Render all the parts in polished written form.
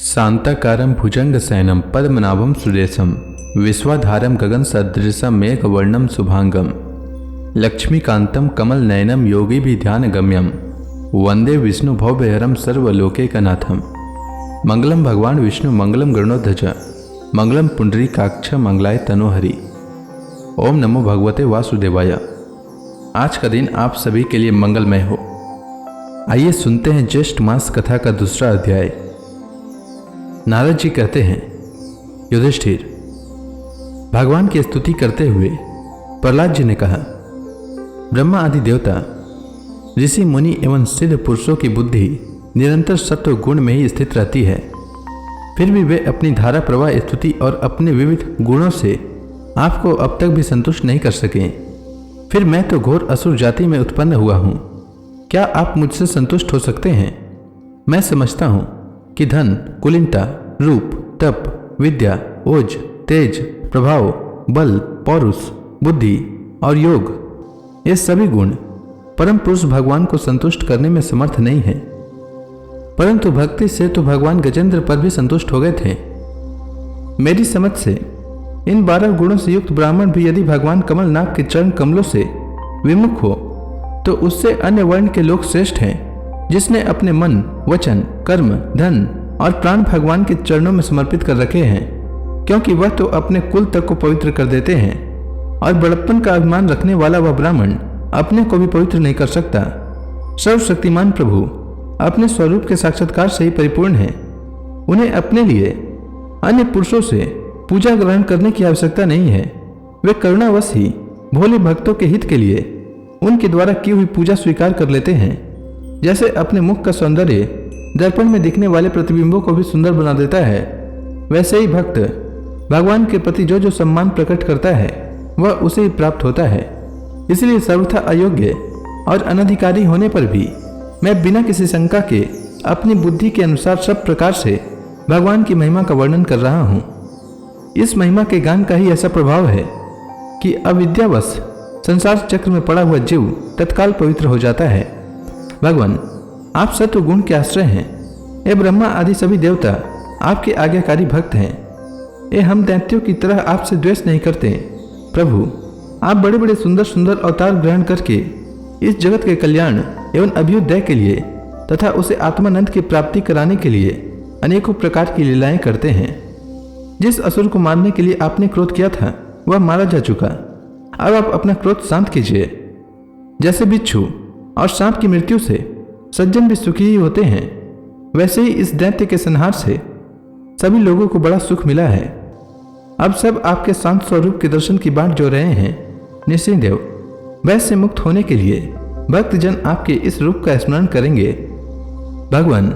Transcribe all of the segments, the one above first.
शांताकारं भुजंगशयनं पद्मनाभं सुरेशं विश्वाधारं गगनसदृशं मेघवर्णं शुभांगं लक्ष्मीकान्तं कमलनयनं योगिभिध्यानगम्यं वंदे विष्णु भवभयहरं सर्वलोकैकनाथं। मंगलम भगवान विष्णु मंगलम गरुड़ध्वज मंगलम पुंडरीकाक्ष मंगलाय तनोहरि। ओम नमो भगवते वासुदेवाय। आज का दिन आप सभी के लिए मंगलमय हो। आइए सुनते हैं ज्येष्ठ मास कथा का दूसरा अध्याय। नारद जी कहते हैं, युधिष्ठिर, भगवान की स्तुति करते हुए प्रहलाद जी ने कहा, ब्रह्मा आदि देवता, ऋषि मुनि एवं सिद्ध पुरुषों की बुद्धि निरंतर सत्व गुण में ही स्थित रहती है, फिर भी वे अपनी धारा प्रवाह स्तुति और अपने विविध गुणों से आपको अब तक भी संतुष्ट नहीं कर सके। फिर मैं तो घोर असुर जाति में उत्पन्न हुआ हूं, क्या आप मुझसे संतुष्ट हो सकते हैं? मैं समझता हूं कि धन, कुलीनता, रूप, तप, विद्या, ओज, तेज, प्रभाव, बल, पौरुष, बुद्धि और योग, ये सभी गुण परम पुरुष भगवान को संतुष्ट करने में समर्थ नहीं है। परंतु भक्ति से तो भगवान गजेंद्र पर भी संतुष्ट हो गए थे। मेरी समझ से इन 12 गुणों से युक्त ब्राह्मण भी यदि भगवान कमलनाथ के चरण कमलों से विमुख हो तो उससे अन्य वर्ण के लोग श्रेष्ठ हैं, जिसने अपने मन, वचन, कर्म, धन और प्राण भगवान के चरणों में समर्पित कर रखे हैं, क्योंकि वह तो अपने कुल तक को पवित्र कर देते हैं और बड़प्पन का अभिमान रखने वाला वह ब्राह्मण अपने को भी पवित्र नहीं कर सकता। सर्वशक्तिमान प्रभु अपने स्वरूप के साक्षात्कार से ही परिपूर्ण है। उन्हें अपने लिए अन्य पुरुषों से पूजा ग्रहण करने की आवश्यकता नहीं है। वे करुणावश ही भोले भक्तों के हित के लिए उनके द्वारा की हुई पूजा स्वीकार कर लेते हैं। जैसे अपने मुख का सौंदर्य दर्पण में दिखने वाले प्रतिबिंबों को भी सुंदर बना देता है, वैसे ही भक्त भगवान के प्रति जो जो सम्मान प्रकट करता है वह उसे ही प्राप्त होता है। इसलिए सर्वथा अयोग्य और अनधिकारी होने पर भी मैं बिना किसी शंका के अपनी बुद्धि के अनुसार सब प्रकार से भगवान की महिमा का वर्णन कर रहा हूँ। इस महिमा के गान का ही ऐसा प्रभाव है कि अविद्यावश संसार चक्र में पड़ा हुआ जीव तत्काल पवित्र हो जाता है। भगवान, आप सत्व गुण के आश्रय हैं। ये ब्रह्मा आदि सभी देवता आपके आज्ञाकारी भक्त हैं। ये हम दैत्यों की तरह आपसे द्वेष नहीं करते। प्रभु, आप बड़े बड़े सुंदर सुंदर अवतार ग्रहण करके इस जगत के कल्याण एवं अभ्युदय के लिए तथा उसे आत्मानंद की प्राप्ति कराने के लिए अनेकों प्रकार की लीलाएं करते हैं। जिस असुर को मारने के लिए आपने क्रोध किया था वह मारा जा चुका। अब आप अपना क्रोध शांत कीजिए। जैसे बिच्छू और सांप की मृत्यु से सज्जन भी सुखी ही होते हैं, वैसे ही इस दैत्य के संहार से सभी लोगों को बड़ा सुख मिला है। अब सब आपके शांत स्वरूप के दर्शन की बाट जो रहे हैं। निश्चिंदेव, वैश्य से मुक्त होने के लिए भक्तजन आपके इस रूप का स्मरण करेंगे। भगवान,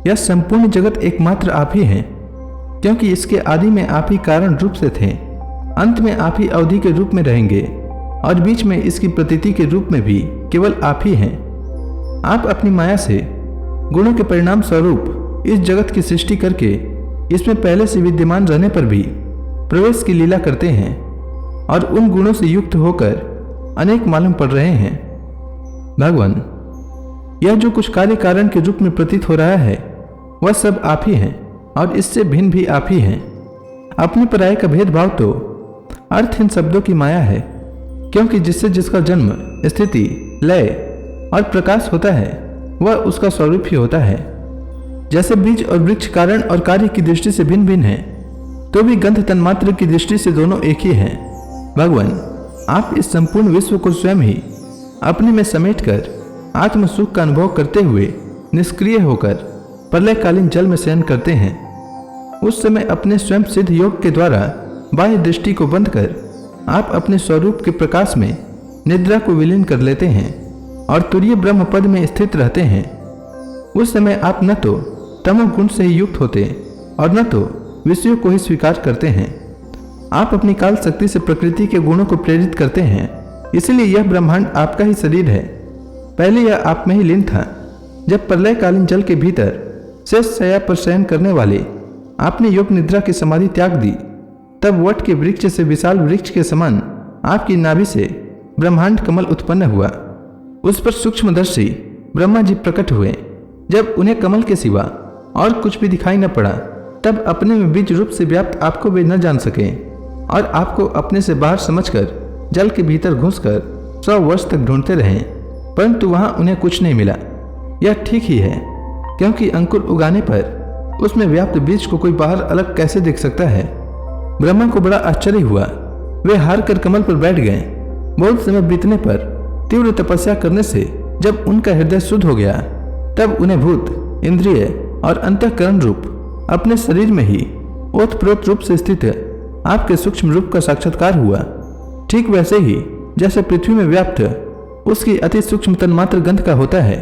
यह संपूर्ण जगत एकमात्र आप ही हैं, क्योंकि इसके आदि में आप ही कारण रूप से थे, अंत में आप ही अवधि के रूप में रहेंगे और बीच में इसकी प्रतीति के रूप में भी केवल आप ही हैं। आप अपनी माया से गुणों के परिणाम स्वरूप इस जगत की सृष्टि करके इसमें पहले से विद्यमान रहने पर भी प्रवेश की लीला करते हैं और उन गुणों से युक्त होकर अनेक मालूम पड़ रहे हैं। भगवान, यह जो कुछ कार्य कारण के रूप में प्रतीत हो रहा है वह सब आप ही हैं और इससे भिन्न भी आप ही हैं। अपने पराये का भेदभाव तो अर्थहीन शब्दों की माया है, क्योंकि जिससे जिसका जन्म, स्थिति, लय और प्रकाश होता है वह उसका स्वरूप ही होता है। जैसे बीज और वृक्ष कारण और कार्य की दृष्टि से भिन्न भिन्न है, तो भी गंध तन्मात्र की दृष्टि से दोनों एक ही हैं। भगवान, आप इस संपूर्ण विश्व को स्वयं ही अपने में समेटकर आत्म सुख का अनुभव करते हुए निष्क्रिय होकर प्रलयकालीन जल में शयन करते हैं। उस समय अपने स्वयं सिद्ध योग के द्वारा बाह्य दृष्टि को बंद कर आप अपने स्वरूप के प्रकाश में निद्रा को विलीन कर लेते हैं और तुरीय ब्रह्म पद में स्थित रहते हैं। उस समय आप न तो तमोगुण से ही युक्त होते और न तो विषयों को ही स्वीकार करते हैं। आप अपनी काल शक्ति से प्रकृति के गुणों को प्रेरित करते हैं, इसलिए यह ब्रह्मांड आपका ही शरीर है। पहले यह आप में ही लीन था। जब प्रलयकालीन जल के भीतर शेष शैया पर शयन करने वाले आपने योग निद्रा की समाधि त्याग दी, तब वट के वृक्ष से विशाल वृक्ष के समान आपकी नाभि से ब्रह्मांड कमल उत्पन्न हुआ। उस पर सूक्ष्मदर्शी ब्रह्मा जी प्रकट हुए। जब उन्हें कमल के सिवा और कुछ भी दिखाई न पड़ा, तब अपने में बीज रूप से व्याप्त आपको वे न जान सके और आपको अपने से बाहर समझकर जल के भीतर घुसकर 100 वर्ष तक ढूंढते रहे, परंतु वहां उन्हें कुछ नहीं मिला। यह ठीक ही है, क्योंकि अंकुर उगाने पर उसमें व्याप्त बीज को कोई बाहर अलग कैसे देख सकता है। ब्रह्मा को बड़ा आश्चर्य हुआ। वे हार कर कमल पर बैठ गए। बहुत समय बीतने पर तीव्र तपस्या करने से जब उनका हृदय शुद्ध हो गया, तब उन्हें भूत, इंद्रिय और अंतःकरण रूप अपने शरीर में ही ओतप्रोत रूप से स्थित आपके सूक्ष्म रूप का साक्षात्कार हुआ। ठीक वैसे ही जैसे पृथ्वी में व्याप्त उसकी अति सूक्ष्म तन्मात्र गंध का होता है।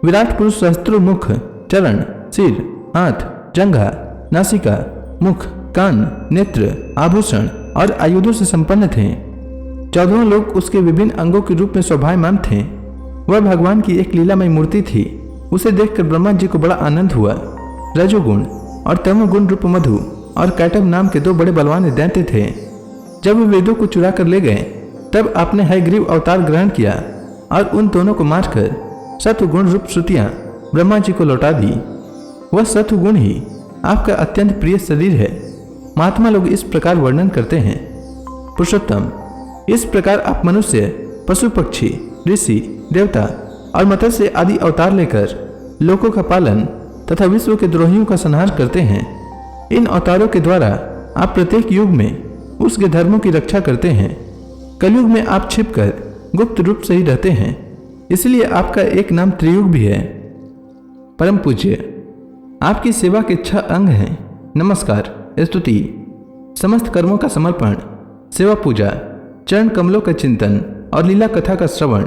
विराट पुरुष सहस्त्रों मुख, चरण, सिर, हाथ, जंघा, नासिका, मुख, कान, नेत्र, आभूषण और आयुधों से संपन्न थे। 14 लोग उसके विभिन्न अंगों के रूप में शोभायमान थे। वह भगवान की एक लीलामय मूर्ति थी। उसे देखकर ब्रह्मा जी को बड़ा आनंद हुआ। रजोगुण और तमोगुण रूप मधु और कैटव नाम के 2 बड़े बलवान दैत्य थे। जब वे वेदों को चुरा कर ले गए, तब आपने हयग्रीव अवतार ग्रहण किया और उन दोनों को मारकर सत्वगुण रूप श्रुतियां ब्रह्मा जी को लौटा दी। वह सत्वगुण ही आपका अत्यंत प्रिय शरीर है। महात्मा लोग इस प्रकार वर्णन करते हैं। पुरुषोत्तम, इस प्रकार आप मनुष्य, पशु पक्षी, ऋषि, देवता और मत्स्य आदि अवतार लेकर लोकों का पालन तथा विश्व के द्रोहियों का संहार करते हैं। इन अवतारों के द्वारा आप प्रत्येक युग में उसके धर्मों की रक्षा करते हैं। कलयुग में आप छिपकर गुप्त रूप से ही रहते हैं, इसलिए आपका एक नाम त्रियुग भी है। परम पूज्य, आपकी सेवा के 6 अंग हैं: नमस्कार, स्तुति, समस्त कर्मों का समर्पण, सेवा पूजा, चरण कमलों का चिंतन और लीला कथा का श्रवण।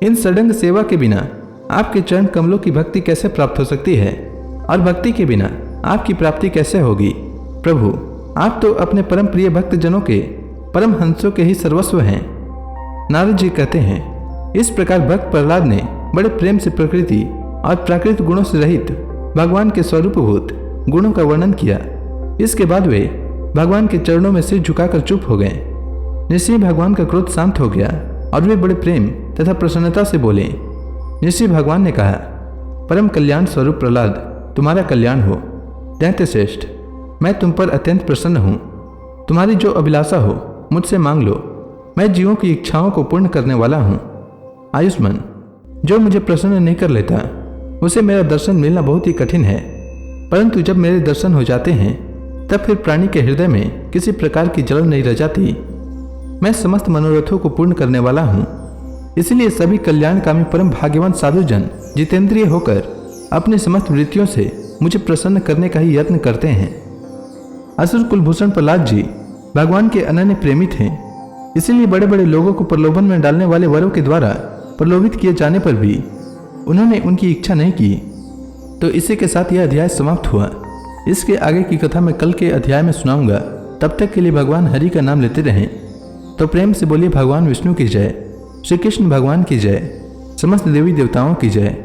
इन षडंग सेवा के बिना आपके चरण कमलों की भक्ति कैसे प्राप्त हो सकती है और भक्ति के बिना आपकी प्राप्ति कैसे होगी? प्रभु, आप तो अपने परम प्रिय भक्त जनों के परम हंसों के ही सर्वस्व हैं। नारद जी कहते हैं, इस प्रकार भक्त प्रहलाद ने बड़े प्रेम से प्रकृति और प्राकृतिक गुणों से रहित भगवान के स्वरूपभूत गुणों का वर्णन किया। इसके बाद वे भगवान के चरणों में सिर झुकाकर चुप हो गए। निश्चय भगवान का क्रोध शांत हो गया और वे बड़े प्रेम तथा प्रसन्नता से बोले। निश्चय भगवान ने कहा, परम कल्याण स्वरूप प्रहलाद, तुम्हारा कल्याण हो। दैत्य श्रेष्ठ, मैं तुम पर अत्यंत प्रसन्न हूँ। तुम्हारी जो अभिलाषा हो मुझसे मांग लो। मैं जीवों की इच्छाओं को पूर्ण करने वाला हूँ। आयुष्मान, जो मुझे प्रसन्न नहीं कर लेता उसे मेरा दर्शन मिलना बहुत ही कठिन है, परंतु जब मेरे दर्शन हो जाते हैं तब फिर प्राणी के हृदय में किसी प्रकार की जलन नहीं रह जाती। मैं समस्त मनोरथों को पूर्ण करने वाला हूँ, इसलिए सभी कल्याणकामी परम भाग्यवान साधुजन जितेंद्रिय होकर अपने समस्त वृत्तियों से मुझे प्रसन्न करने का ही यत्न करते हैं। असुर कुलभूषण प्रहलाद जी भगवान के अनन्य प्रेमी थे, इसीलिए बड़े बड़े लोगों को प्रलोभन में डालने वाले वरों के द्वारा प्रलोभित किए जाने पर भी उन्होंने उनकी इच्छा नहीं की। तो इसी के साथ यह अध्याय समाप्त हुआ। इसके आगे की कथा मैं कल के अध्याय में सुनाऊंगा। तब तक के लिए भगवान हरि का नाम लेते रहें। तो प्रेम से बोलिए भगवान विष्णु की जय, श्री कृष्ण भगवान की जय, समस्त देवी देवताओं की जय।